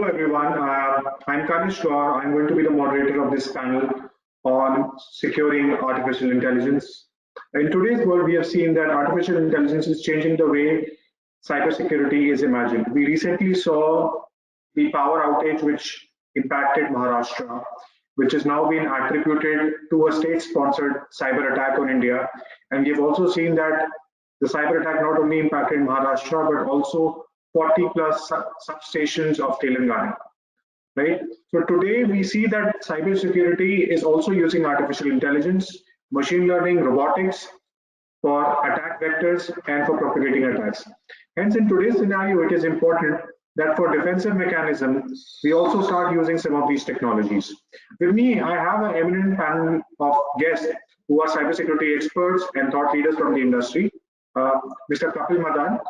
Hello everyone, I'm Kanish Gaur. I'm going to be the moderator of this panel on securing artificial intelligence. In today's world, we have seen that artificial intelligence is changing the way cybersecurity is imagined. We recently saw the power outage which impacted Maharashtra, which has now been attributed to a state-sponsored cyber attack on India. And we've also seen that the cyber attack not only impacted Maharashtra, but also 40 plus substations of Telangana, right? So today we see that cybersecurity is also using artificial intelligence, machine learning, robotics for attack vectors and for propagating attacks. Hence, in today's scenario, it is important that for defensive mechanism, we also start using some of these technologies. With me, I have an eminent panel of guests who are cybersecurity experts and thought leaders from the industry. Mr. Kapil Madan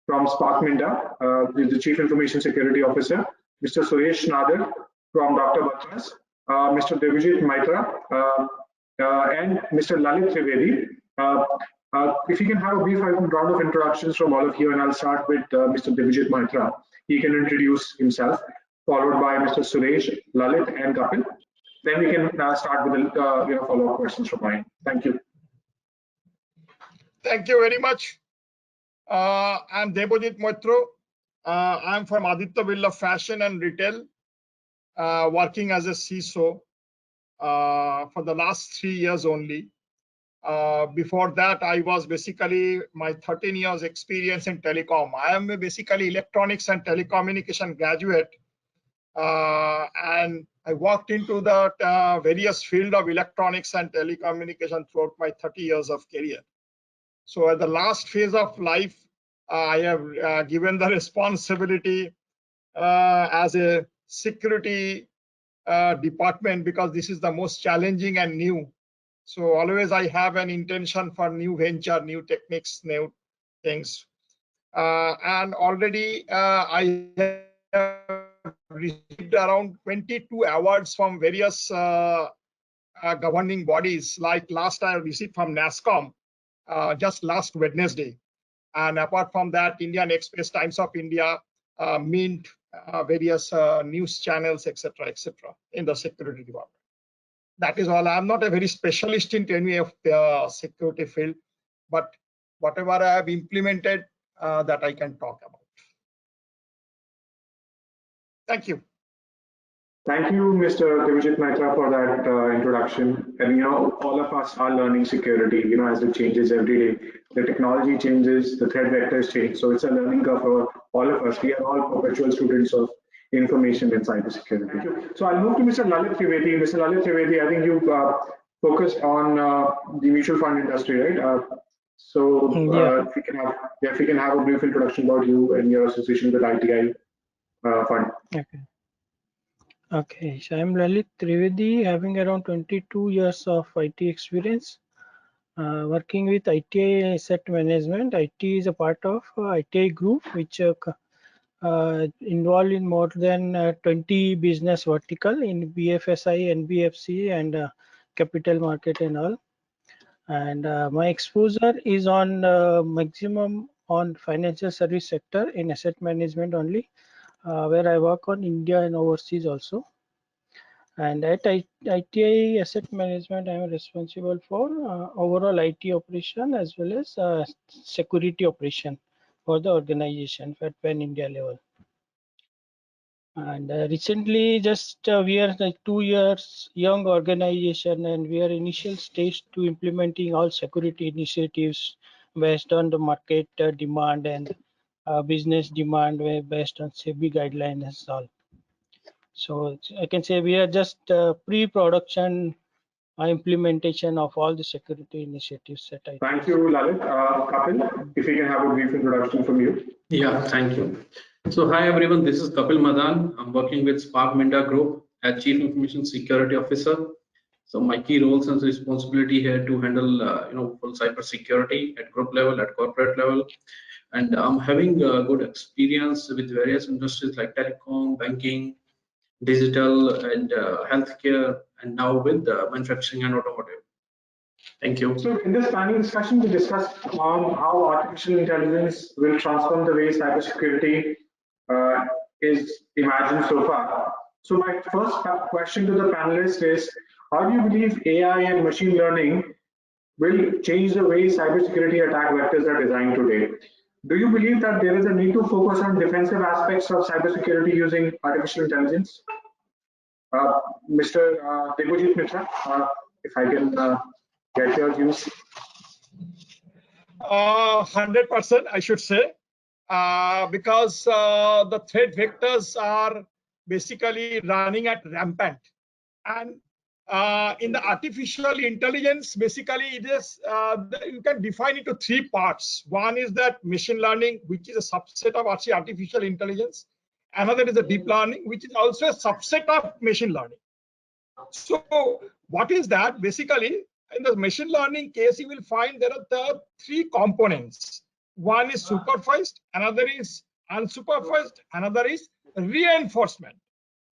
from Spark Minda, the Chief Information Security Officer, Mr. Suresh Nader from Dr. Batras, Mr. Devjit Maitra, and Mr. Lalit Trivedi. If you can have a brief round of introductions from all of you, and I'll start with Mr. Devjit Maitra. He can introduce himself, followed by Mr. Suresh, Lalit, and Kapil. Then we can start with the follow-up questions from mine. Thank you. Thank you very much. I'm Devjit Maitra. I'm from Aditya Birla Fashion and Retail, working as a CISO for the last 3 years only. Before that, I was basically my 13 years experience in telecom. I am basically electronics and telecommunication graduate, and I worked into the various field of electronics and telecommunication throughout my 30 years of career. So at the last phase of life, I have given the responsibility as a security department, because this is the most challenging and new. So always I have an intention for new venture, new techniques, new things. And already I have received around 22 awards from various governing bodies. Like last I received from NASSCOM just last Wednesday. And apart from that, Indian Express, Times of India, Mint, various news channels, etc., in the security department. That is all. I'm not a very specialist in any of the security field, but whatever I have implemented, that I can talk about. Thank you. Thank you, Mr. Devjit Maitra, for that introduction. And all of us are learning security. As it changes every day, the technology changes, the threat vectors change. So it's a learning curve for all of us. We are all perpetual students of information and cybersecurity. Thank you. So I'll move to Mr. Lalit Trivedi. Mr. Lalit Trivedi, I think you've focused on the mutual fund industry, right? If we can have a brief introduction about you and your association with ITI fund. Okay, so I'm Lalit Trivedi, having around 22 years of IT experience, working with ITI Asset Management. IT is a part of ITI Group, which involved in more than 20 business vertical in BFSI, NBFC, and capital market and all. And my exposure is on maximum on financial service sector in asset management only. Where I work on India and overseas also. And at ITI Asset Management, I am responsible for overall IT operation as well as security operation for the organization at Pan India level. And recently, just we are like 2 years young organization, and we are initial stage to implementing all security initiatives based on the market demand and business demand based on SEBI guidelines and all. So I can say we are just pre-production implementation of all the security initiatives that I. Thank you, Lalit. Kapil, if we can have a brief introduction from you. Yeah, thank you. So hi everyone, this is Kapil Madan. I'm working with Spark Minda Group as Chief Information Security Officer. So my key roles and responsibility here to handle full cyber security at group level, at corporate level. And I'm having good experience with various industries like telecom, banking, digital, and healthcare, and now with manufacturing and automotive. Thank you. So in this panel discussion, we discussed on how artificial intelligence will transform the way cybersecurity is imagined so far. So my first question to the panelists is, how do you believe AI and machine learning will change the way cybersecurity attack vectors are designed today? Do you believe that there is a need to focus on defensive aspects of cybersecurity using artificial intelligence? Mr. Debojit Mitra, if I can get your views. 100%, I should say, because the threat vectors are basically running at rampant. And in the artificial intelligence, basically it is, you can define it to three parts. One is that machine learning, which is a subset of artificial intelligence. Another is the deep learning, which is also a subset of machine learning. So what is that? Basically, in the machine learning case, you will find there are the three components. One is supervised, another is unsupervised, another is reinforcement.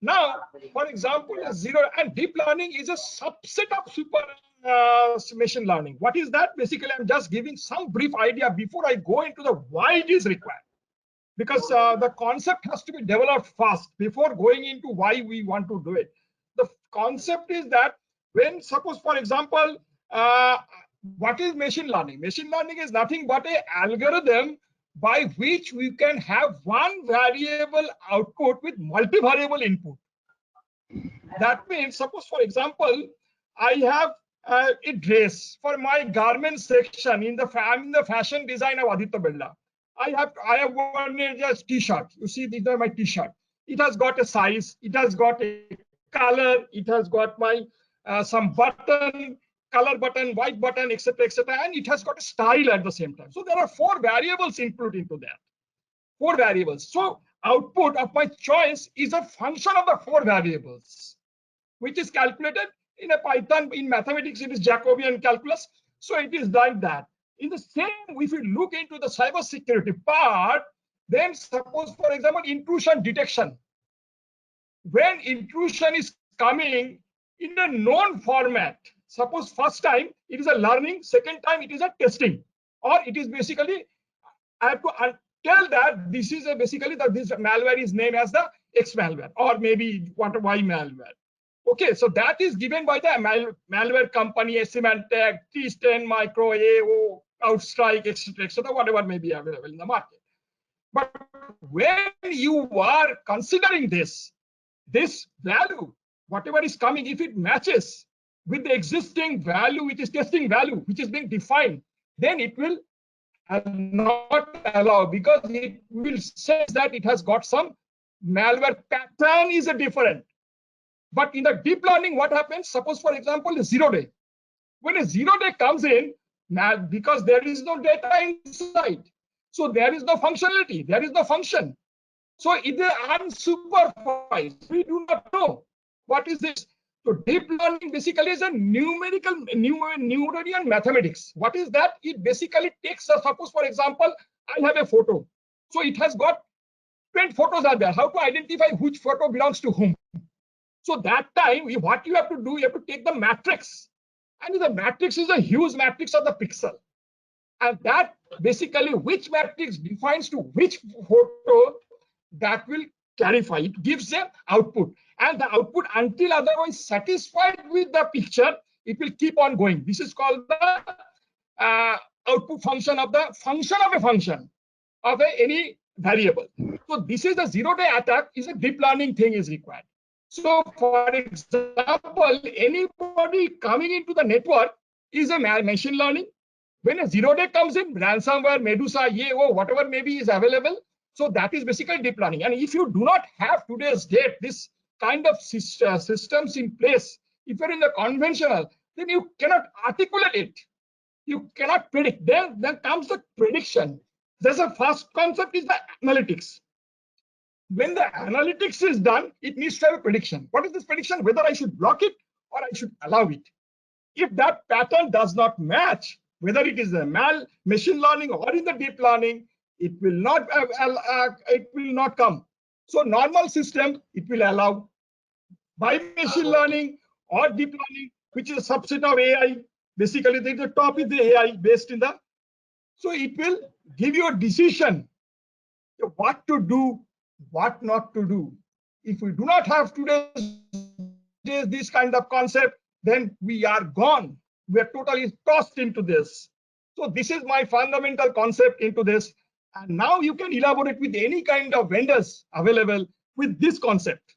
Now, for example, zero and deep learning is a subset of machine learning. What is that? Basically, I'm just giving some brief idea before I go into the why it is required. Because the concept has to be developed fast before going into why we want to do it. The concept is that when, suppose, for example, what is machine learning? Machine learning is nothing but an algorithm by which we can have one variable output with multivariable input. That means, suppose, for example, I have a dress for my garment section in the fashion design of Aditya Birla. I have worn a t-shirt. You see, these are my t-shirt. It has got a size, it has got a color, it has got my some button, color button, white button, etc., and it has got a style at the same time. So there are 4 variables included into that. 4 variables. So output of my choice is a function of the 4 variables, which is calculated in a Python. In mathematics, it is Jacobian calculus. So it is like that. In the same, if you look into the cyber security part, then suppose, for example, intrusion detection. When intrusion is coming in a known format, suppose first time it is a learning, second time it is a testing, or it is basically, I have to tell that this is basically that this malware is named as the X malware, or maybe what Y malware. Okay, so that is given by the malware company, Symantec, T10 Micro, AO, Outstrike, etc., whatever may be available in the market. But when you are considering this value, whatever is coming, if it matches with the existing value, which is testing value, which is being defined, then it will not allow, because it will say that it has got some malware pattern is different. But in the deep learning, what happens? Suppose, for example, a 0 day. When a 0 day comes in, because there is no data inside, so there is no functionality, there is no function. So it is unsupervised. We do not know what is this. So deep learning basically is a Newtonian mathematics. What is that? It basically takes, suppose, for example, I have a photo. So it has got 20 photos are there. How to identify which photo belongs to whom? So that time, what you have to do, you have to take the matrix. And the matrix is a huge matrix of the pixel. And that basically, which matrix defines to which photo, that will clarify. It gives an output. And the output, until otherwise satisfied with the picture, it will keep on going. This is called the output function of the function of a function of any variable. So this is the 0 day attack, is a deep learning thing is required. So for example, anybody coming into the network is a machine learning. When a 0 day comes in, ransomware, Medusa, EO, whatever maybe is available. So that is basically deep learning. And if you do not have today's date, this kind of systems in place, if you're in the conventional, then you cannot articulate it. You cannot predict. Then comes the prediction. There's a first concept is the analytics. When the analytics is done, it needs to have a prediction. What is this prediction? Whether I should block it or I should allow it. If that pattern does not match, whether it is the machine learning or in the deep learning, it will not come. So normal system, it will allow. By machine learning or deep learning, which is a subset of AI, basically the top is the AI based in the, so it will give you a decision what to do what not to do. If we do not have today's days this kind of concept, then we are gone. We are totally tossed into this. So this is my fundamental concept into this. And now you can elaborate with any kind of vendors available with this concept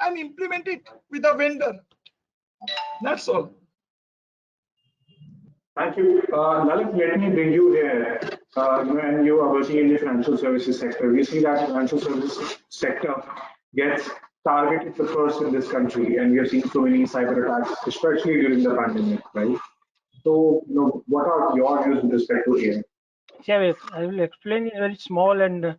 and implement it with a vendor. That's all. Thank you. Lalit, let me bring you here. When you are working in the financial services sector, we see that financial services sector gets targeted the first in this country, and we have seen so many cyber attacks, especially during the pandemic, right? So, what are your views with respect to AI? Yeah, I will explain in a very small and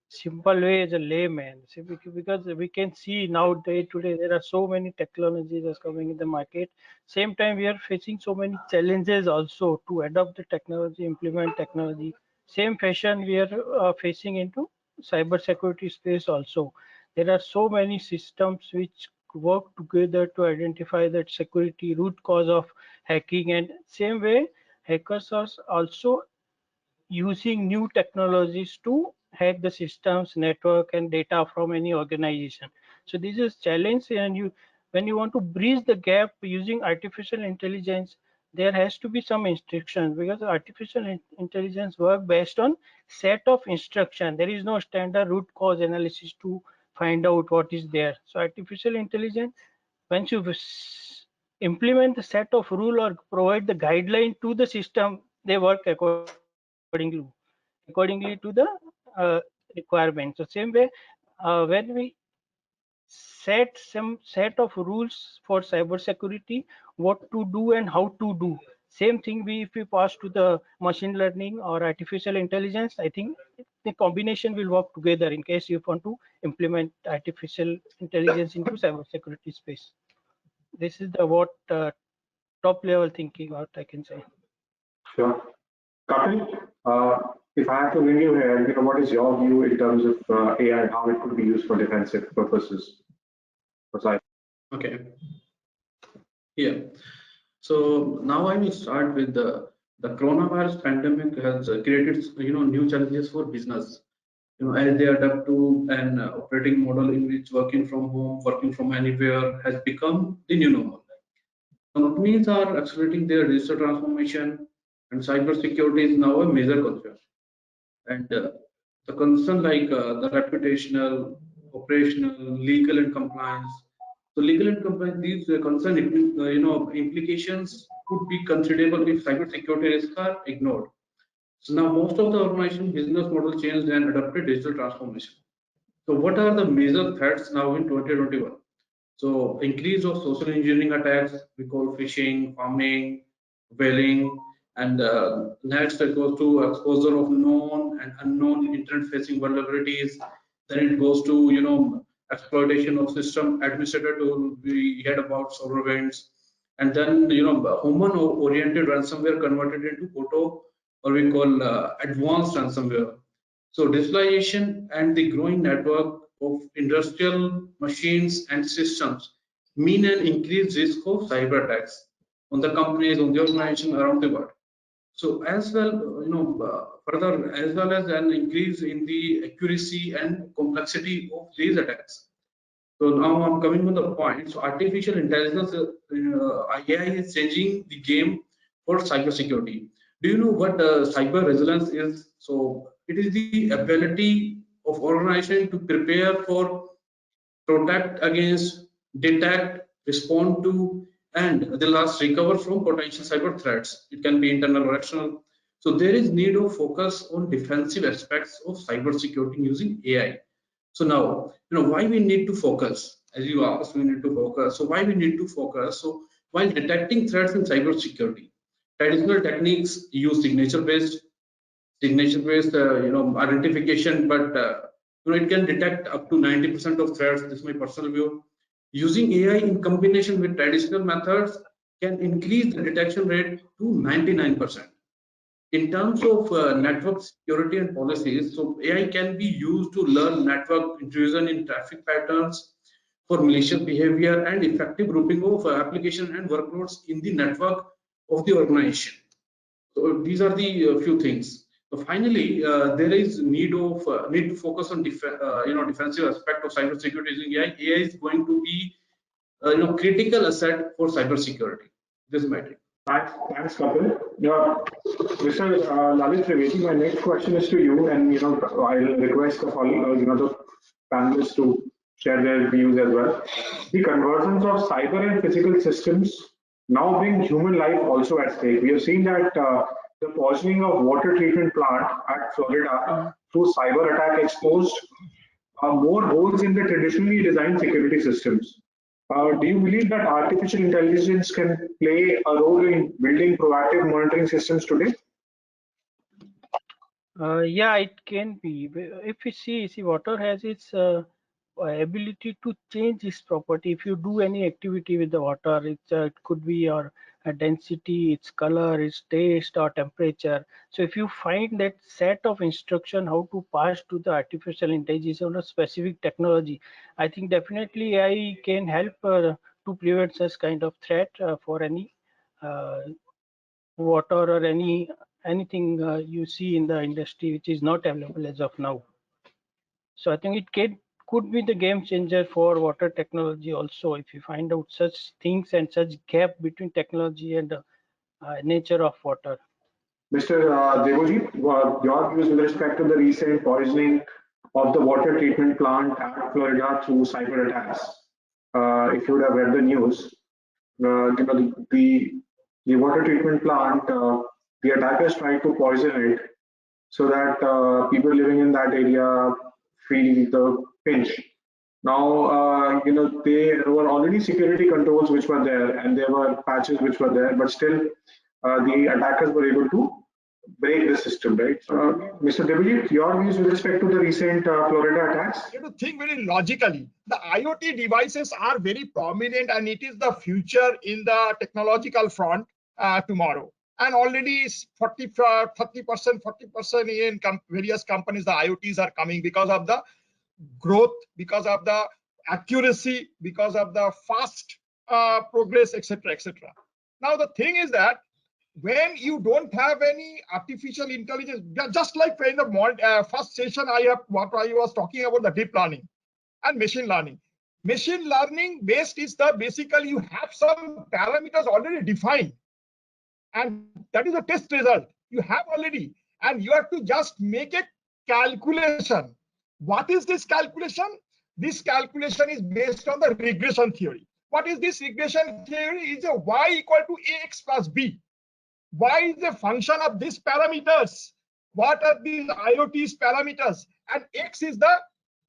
simple way as a layman. See, because we can see now day to day there are so many technologies that's coming in the market. Same time we are facing so many challenges also to adopt the technology, implement technology. Same fashion we are facing into cyber security space also. There are so many systems which work together to identify that security root cause of hacking, and same way hackers are also using new technologies to hack the systems, network, and data from any organization. So this is challenge, and when you want to bridge the gap using artificial intelligence, there has to be some instructions, because artificial intelligence work based on set of instruction. There is no standard root cause analysis to find out what is there. So artificial intelligence, once you implement the set of rule or provide the guideline to the system, they work accordingly to the requirement. So same way, when we set some set of rules for cyber security, what to do and how to do, same thing we if we pass to the machine learning or artificial intelligence, I think the combination will work together in case you want to implement artificial intelligence into cyber security space. This is the what top level thinking what I can say. Sure. Kapil, if I have to bring you here, what is your view in terms of AI, how it could be used for defensive purposes? Okay. Yeah. So now I will start with the coronavirus pandemic has created new challenges for business. As they adapt to an operating model in which working from home, working from anywhere has become the new normal. Companies are accelerating their digital transformation, and cybersecurity is now a major concern. And the concern like the reputational, operational, legal, and compliance. So legal and compliance, these concern implications could be considerable if cybersecurity risks are ignored. So now most of the organization business model changed and adopted digital transformation. So what are the major threats now in 2021? So increase of social engineering attacks, we call phishing, pharming, whaling, and next it goes to exposure of known and unknown internet-facing vulnerabilities. Then it goes to exploitation of system administrator tool. We heard about SolarWinds, and then human-oriented ransomware converted into auto, or we call advanced ransomware. So digitalization and the growing network of industrial machines and systems mean an increased risk of cyber attacks on the companies, on the organization around the world. So as well, further as well as an increase in the accuracy and complexity of these attacks. So now I'm coming to the point. So artificial intelligence, AI is changing the game for cybersecurity. Do you know what cyber resilience is? So it is the ability of organization to prepare for, protect against, detect, respond to, and the last recover from potential cyber threats. It can be internal or external. So there is need of focus on defensive aspects of cybersecurity using AI. So now, why we need to focus? As you asked, we need to focus. So why we need to focus? So while detecting threats in cybersecurity, traditional techniques use signature-based, identification, but it can detect up to 90% of threats. This is my personal view. Using AI in combination with traditional methods can increase the detection rate to 99%. In terms of network security and policies, so AI can be used to learn network intrusion in traffic patterns for malicious behavior and effective grouping of application and workloads in the network of the organization. So these are the few things. So finally, there is need to focus on defensive aspect of cybersecurity using AI. AI is going to be critical asset for cybersecurity. This is my take. Thanks, Kapil. Yeah, Mr. Lalit Trivedi, my next question is to you, and I'll request the the panelists to share their views as well. The convergence of cyber and physical systems now bring human life also at stake. We have seen that the poisoning of water treatment plant at Florida through cyber attack exposed more holes in the traditionally designed security systems. Do you believe that artificial intelligence can play a role in building proactive monitoring systems today? Yeah, it can be. If we see, water has its ability to change its property. If you do any activity with the water, it could be your density, its color, its taste, or temperature. So if you find that set of instruction how to pass to the artificial intelligence on a specific technology, I think definitely AI can help to prevent such kind of threat for any uh, water or anything you see in the industry which is not available as of now. So I think it could be the game changer for water technology also, if you find out such things and such gap between technology and nature of water. Mr. Devojit, your views with respect to the recent poisoning of the water treatment plant at Florida through cyber attacks. If you would have read the news, the water treatment plant, the attackers tried to poison it so that people living in that area feel the pinch. Now, there were already security controls which were there, and there were patches which were there, but still, the attackers were able to break the system, right? Mr. Devajit, your views with respect to the recent Florida attacks? You have to think very logically. The IoT devices are very prominent, and it is the future in the technological front tomorrow. And already 30%, 40% in various companies, the IoTs are coming because of the growth, because of the accuracy, because of the fast progress, etc., etc. Now the thing is that when you don't have any artificial intelligence, just like in the first session what I was talking about, the deep learning and machine learning. Machine learning based is the basically you have some parameters already defined, and that is a test result you have already, and you have to just make a calculation. What is this calculation? This calculation is based on the regression theory. What is this regression theory? Is a y equal to ax plus b. Y is a function of these parameters. What are these IoT's parameters? And X is the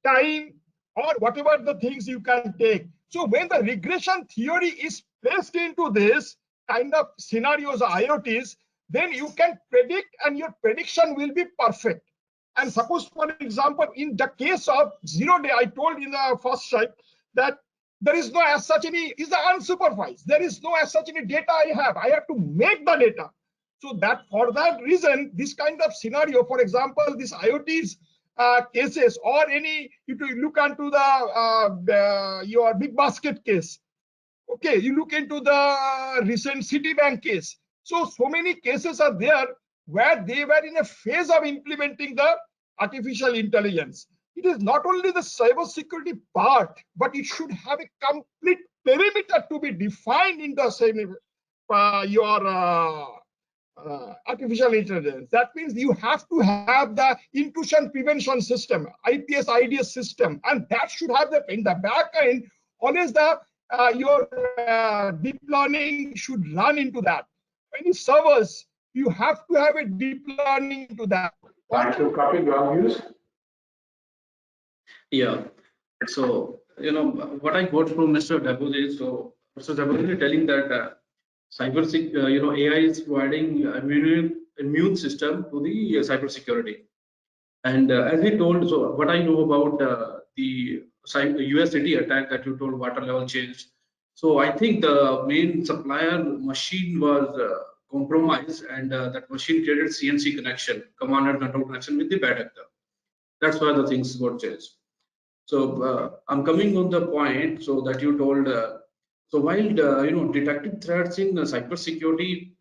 time or whatever the things you can take. So when the regression theory is placed into this kind of scenarios or IoTs, then you can predict and your prediction will be perfect. And suppose, for example, in the case of 0 day, I told in the first slide that there is no as such any, is the unsupervised. There is no as such any data I have to make the data. So that for that reason, this kind of scenario, for example, this IoT's cases or any, if you look into your big basket case, okay, you look into the recent Citibank case. So many cases are there where they were in a phase of implementing the artificial intelligence. It is not only the cybersecurity part, but it should have a complete perimeter to be defined in the same artificial intelligence. That means you have to have the intrusion prevention system, IPS IDS system, and that should have the in the back end always the your deep learning should run into that. Any servers, you have to have a deep learning into that. Thank you, Kapil. Your views? Yeah. So, what I got from Mr. Dabuje, so Mr. Dabuje telling that AI is providing immune system to the cybersecurity. And as he told, so what I know about the US city attack that you told, water level changed. So I think the main supplier machine was compromised, and that machine created CNC connection, command and control connection with the bad actor. That's why the things got changed. So I'm coming on the point. So that you told. So while detecting threats in cybersecurity,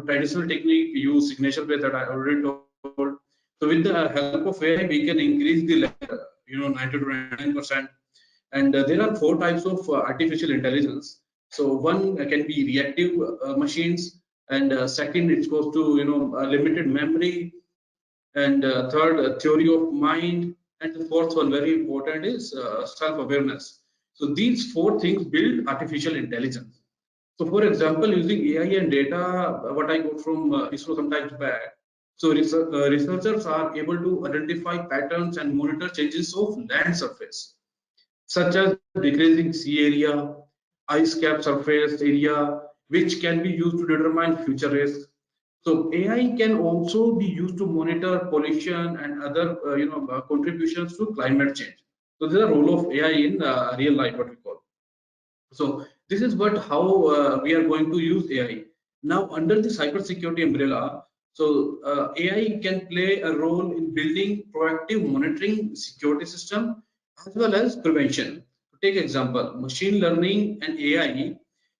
traditional technique use signature based that I already told, So with the help of AI, we can increase the 90 to 99%. And there are 4 types of artificial intelligence. So one can be reactive machines, and second it goes to limited memory, and third theory of mind, and the fourth one very important is self-awareness. So these 4 things build artificial intelligence. So for example, using AI and data, what I got from ISRO sometimes back. So researchers are able to identify patterns and monitor changes of land surface, such as decreasing sea area, ice cap surface area, which can be used to determine future risks. So AI can also be used to monitor pollution and other contributions to climate change. So this is the role of AI in real life, what we call. So this is what how we are going to use AI. Now under the cybersecurity umbrella, so AI can play a role in building proactive monitoring security system as well as prevention. To take example, machine learning and AI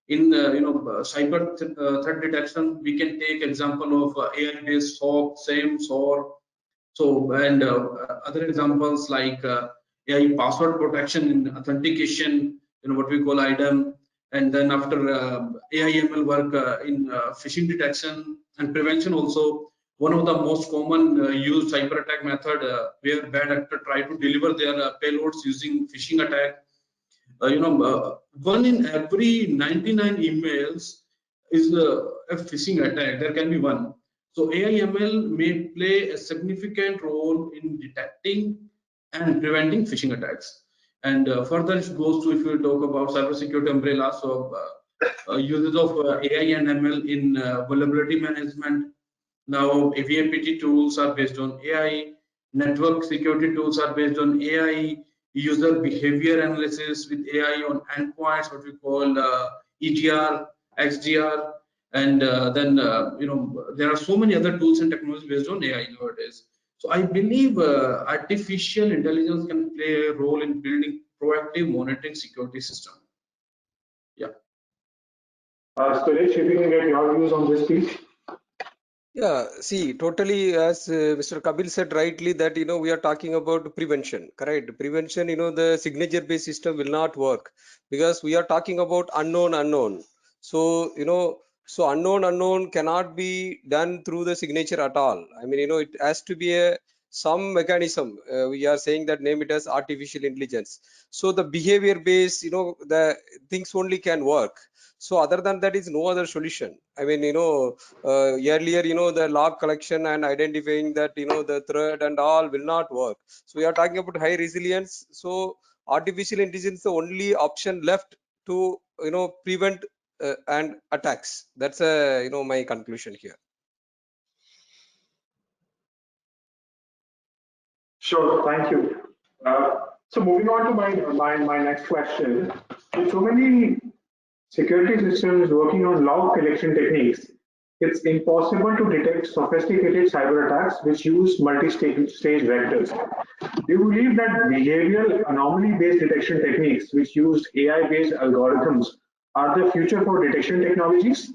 in cyber threat detection. We can take example of AI-based SOC, SAME, SOAR. So and other examples like AI password protection in authentication, what we call IDEM, and then after AI ML work in phishing detection and prevention also. One of the most common used cyber attack method where bad actor try to deliver their payloads using phishing attack. One in every 99 emails is a phishing attack. There can be one. So AI/ML may play a significant role in detecting and preventing phishing attacks. And further, it goes to, if we talk about cybersecurity umbrella, so uses of AI and ML in vulnerability management. Now, VAPT tools are based on AI. Network security tools are based on AI. User behavior analysis with AI on endpoints, what we call EDR, XDR, and then there are so many other tools and technologies based on AI nowadays. So I believe artificial intelligence can play a role in building proactive monitoring security system. Yeah. Suresh, if you can get your views on this, please. Yeah, see, totally, as Mr. Kapil said rightly, that we are talking about prevention, correct? Prevention, the signature-based system will not work because we are talking about unknown. So, so unknown cannot be done through the signature at all. I mean, it has to be some mechanism. We are saying that name it as artificial intelligence. So the behavior-based, the things only can work. So other than that is no other solution. I mean, earlier the log collection and identifying that the thread and all will not work. So we are talking about high resilience. So artificial intelligence is the only option left to prevent and attacks. That's my conclusion here. Sure, thank you. So moving on to my next question. With so many security systems working on log collection techniques, it's impossible to detect sophisticated cyber attacks which use multi-stage vectors. Do you believe that behavioral anomaly-based detection techniques which use AI-based algorithms are the future for detection technologies?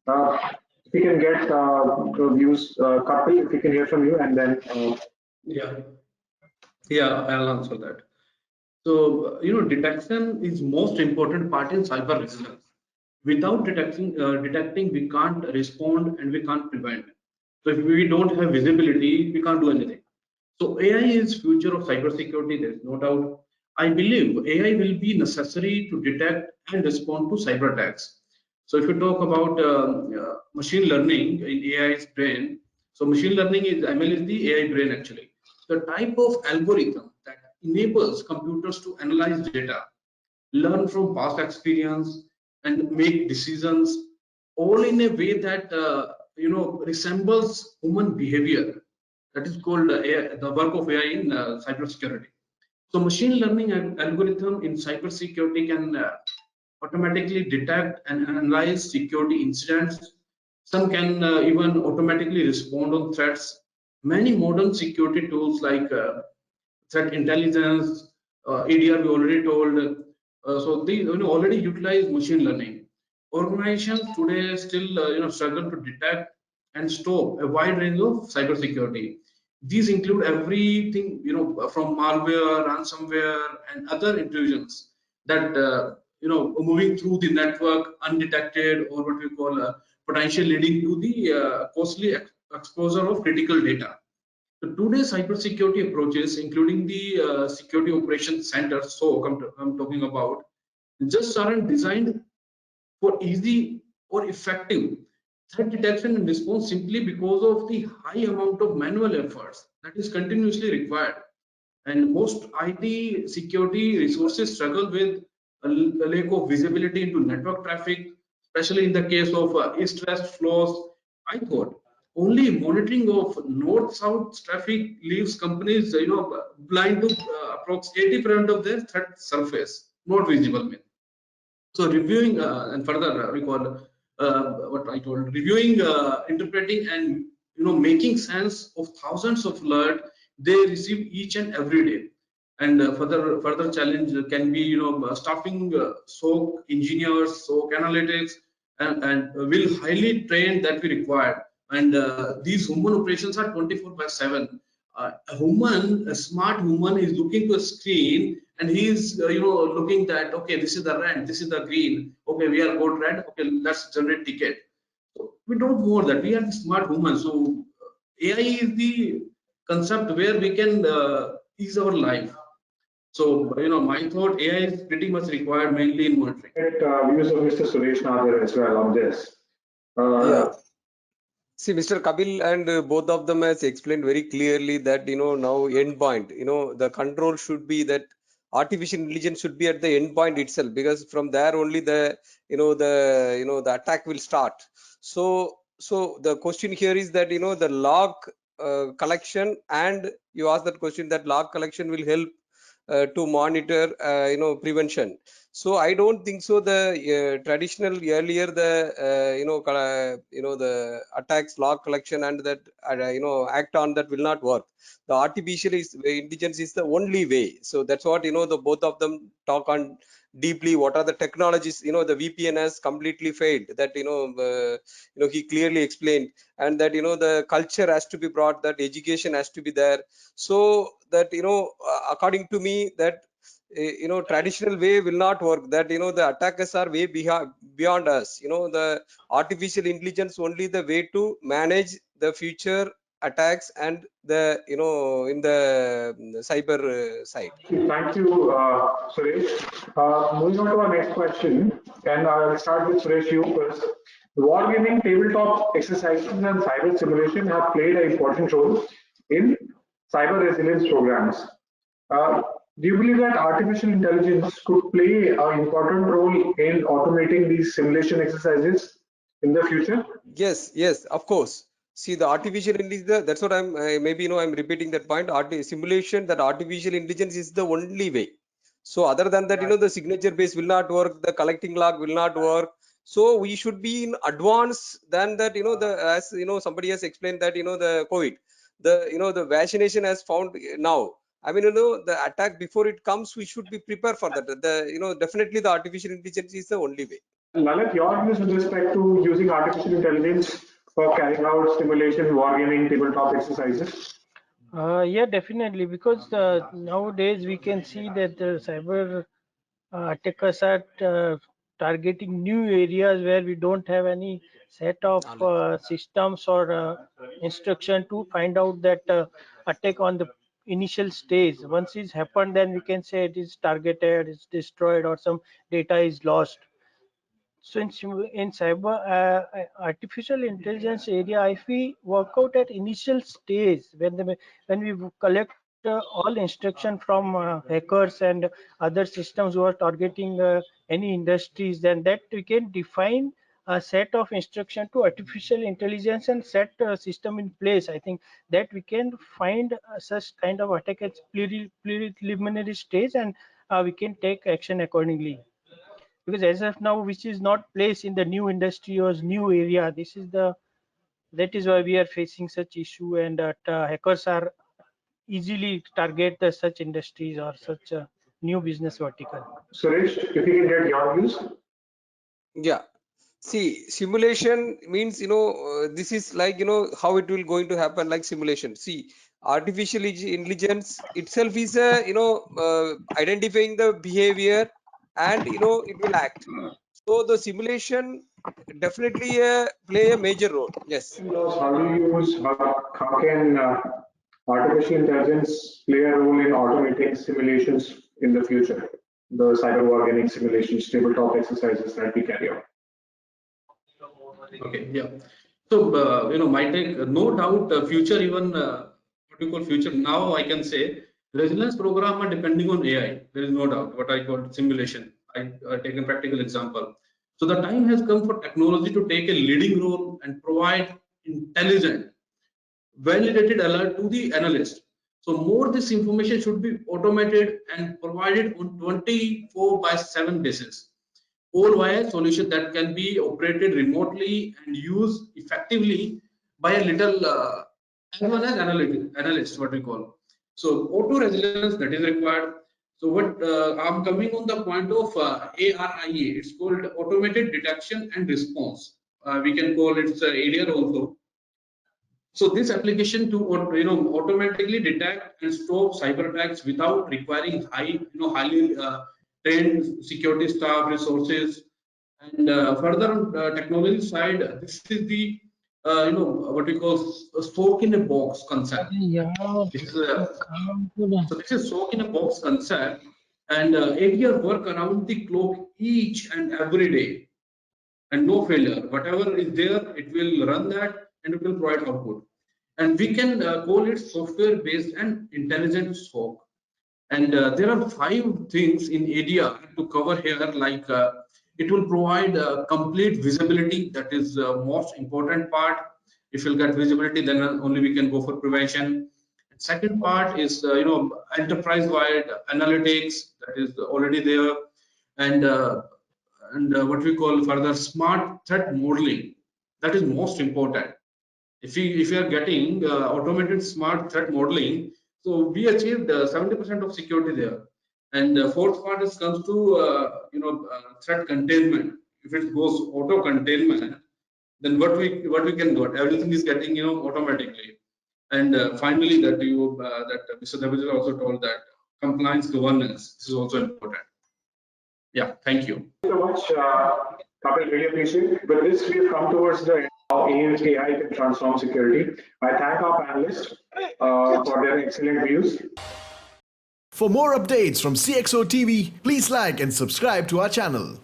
If we can get the views, Kapil, if we can hear from you, and then yeah, I'll answer that. So detection is most important part in cyber resilience. Without detecting, we can't respond and we can't prevent. So if we don't have visibility, we can't do anything. So AI is future of cybersecurity. There's no doubt. I believe AI will be necessary to detect and respond to cyber attacks. So if you talk about machine learning in AI's brain, so machine learning is ML is the AI brain actually. The type of algorithm that enables computers to analyze data, learn from past experience, and make decisions, all in a way that resembles human behavior. That is called AI, the work of AI in cybersecurity. So machine learning algorithm in cybersecurity can automatically detect and analyze security incidents. Some can even automatically respond on threats. Many modern security tools like threat intelligence, EDR, we already told. So they already utilize machine learning. Organizations today still struggle to detect and stop a wide range of cybersecurity. These include everything, from malware, ransomware, and other intrusions that moving through the network undetected, or what we call potential leading to the costly exposure of critical data. So today's cybersecurity approaches, including the Security Operations Center, SOC I'm talking about, just aren't designed for easy or effective threat detection and response simply because of the high amount of manual efforts that is continuously required. And most IT security resources struggle with a lack of visibility into network traffic, especially in the case of east-west flows. I thought only monitoring of north-south traffic leaves companies, blind to approximately 80% of their threat surface, not visible. So reviewing and further recall what I told, reviewing, interpreting, and making sense of thousands of alerts they receive each and every day. And further challenge can be staffing SOC engineers, SOC analytics, and will highly trained that we require. And these human operations are 24/7. A smart human is looking to a screen, and he's looking that, okay, this is the red, this is the green, okay, we are good red, okay, let's generate ticket. So we don't want that. We are the smart humans. So AI is the concept where we can ease our life. So my thought, AI is pretty much required mainly in monitoring. Views of Mr. Suresh Nagar as well on this. Yeah. See, Mr. Kapil and both of them has explained very clearly that now endpoint, the control should be that artificial intelligence should be at the endpoint itself, because from there only the the attack will start. So the question here is that the log collection, and you asked that question, that log collection will help to monitor prevention. So I don't think so the traditional earlier the the attacks log collection and that act on that will not work. The artificial intelligence is the only way. So that's what the both of them talk on deeply. What are the technologies? The VPN has completely failed, that he clearly explained. And that the culture has to be brought, that education has to be there, so that according to me, that traditional way will not work, that the attackers are way beyond us. The artificial intelligence only the way to manage the future attacks and the in the cyber side. Thank you, Suresh. Moving on to our next question, and I'll start with Suresh, you first. Wargaming, tabletop exercises, and cyber simulation have played an important role in cyber resilience programs. Uh, do you believe that artificial intelligence could play an important role in automating these simulation exercises in the future? Yes, of course. See, the artificial intelligence, that's what I'm maybe I'm repeating that point. Simulation, that artificial intelligence is the only way. So other than that, the signature base will not work, the collecting log will not work. So we should be in advance than that. The as somebody has explained that the COVID, the vaccination has found now. I mean, the attack before it comes, we should be prepared for that. The definitely the artificial intelligence is the only way. Lalit, your views with respect to using artificial intelligence for carrying out simulation, wargaming, tabletop exercises? Yeah, definitely, because nowadays we can see that the cyber attackers are targeting new areas where we don't have any set of systems or instruction to find out that attack on the initial stage. Once it's happened, then we can say it is targeted, it's destroyed, or some data is lost. So in cyber artificial intelligence area, if we work out at initial stage, when we collect all instruction from hackers and other systems who are targeting any industries, then that we can define a set of instruction to artificial intelligence and set a system in place. I think that we can find such kind of attack at preliminary stage, and we can take action accordingly, because as of now, which is not placed in the new industry or new area, that is why we are facing such issue, and that hackers are easily target the such industries or such a new business vertical. Suresh, if you can get your views. Yeah. See, simulation means, this is like, how it will going to happen like simulation. See, artificial intelligence itself is a, identifying the behavior and, it will act. So the simulation definitely play a major role. Yes. How do you use, how can artificial intelligence play a role in automating simulations in the future? The cyber organic simulations, tabletop exercises that we carry out. Okay, yeah. So, my take, no doubt, future, even what you call future, now I can say resilience program are depending on AI. There is no doubt. What I call simulation. I take a practical example. So the time has come for technology to take a leading role and provide intelligent, validated alert to the analyst. So more this information should be automated and provided on 24/7 basis, all via solution that can be operated remotely and used effectively by a little as well as analyst, what we call. So auto resilience that is required. So what I'm coming on the point of ARIA, it's called automated detection and response. We can call it ADR also. So this application to automatically detect and stop cyber attacks without requiring highly trained security staff resources. And further on technology side, this is the what we call a soak in a box concept. Yeah. This is so this is soak in a box concept, and ADR work around the clock each and every day, and no failure. Whatever is there, it will run that and it will provide output. And we can call it software-based and intelligent SOC. And there are 5 things in ADR to cover here, like it will provide complete visibility. That is the most important part. If you'll get visibility, then only we can go for prevention. Second part is enterprise-wide analytics, that is already there, and what we call further smart threat modeling. That is most important. If you are getting automated smart threat modeling, so we achieved 70% of security there. And fourth part is comes to threat containment. If it goes auto containment, then what we can do, everything is getting automatically. And finally, that Mr. Dabijal also told that compliance governance, this is also important. Yeah, thank you. Thank you so much, Kapil, really appreciate it. With this, we've come towards the end of how AI can transform security. I thank our panelists for their excellent views. For more updates from CXO TV, please like and subscribe to our channel.